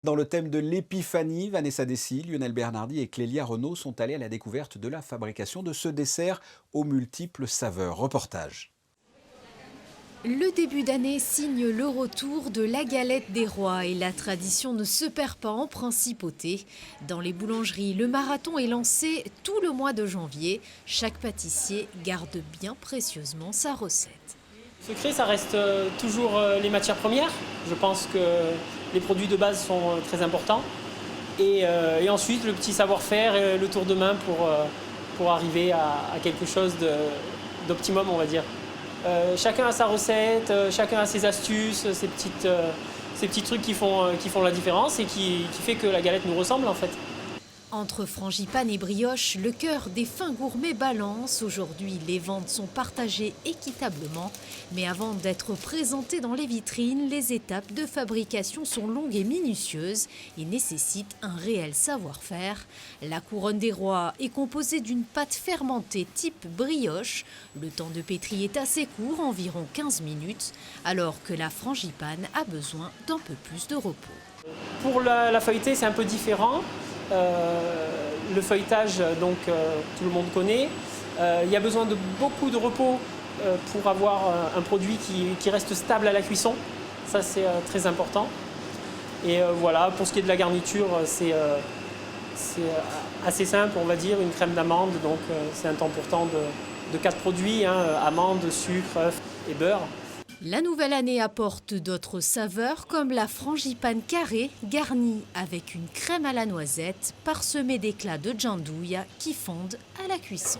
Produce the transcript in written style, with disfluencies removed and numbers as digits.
Dans le thème de l'épiphanie, Vanessa Dessy, Lionel Bernardi et Clélia Renaud sont allés à la découverte de la fabrication de ce dessert aux multiples saveurs. Reportage. Le début d'année signe le retour de la galette des rois et la tradition ne se perd pas en principauté. Dans les boulangeries, le marathon est lancé tout le mois de janvier. Chaque pâtissier garde bien précieusement sa recette. Le secret, ça reste toujours les matières premières. Je pense que les produits de base sont très importants. Et ensuite, le petit savoir-faire et le tour de main pour arriver à quelque chose d'optimum, on va dire. Chacun a sa recette, chacun a ses astuces, ces petits trucs qui font la différence et qui fait que la galette nous ressemble en fait. Entre frangipane et brioche, le cœur des fins gourmets balance. Aujourd'hui, les ventes sont partagées équitablement. Mais avant d'être présentées dans les vitrines, les étapes de fabrication sont longues et minutieuses et nécessitent un réel savoir-faire. La couronne des rois est composée d'une pâte fermentée type brioche. Le temps de pétri est assez court, environ 15 minutes, alors que la frangipane a besoin d'un peu plus de repos. Pour la feuilletée, c'est un peu différent. Le feuilletage, donc tout le monde connaît. Il y a besoin de beaucoup de repos pour avoir un produit qui reste stable à la cuisson. Ça, c'est très important. Et voilà, pour ce qui est de la garniture, c'est assez simple, on va dire, une crème d'amande. Donc c'est un temps pourtant de 4 produits, amandes, sucre, œufs et beurre. La nouvelle année apporte d'autres saveurs comme la frangipane carrée garnie avec une crème à la noisette parsemée d'éclats de giandouille qui fondent à la cuisson.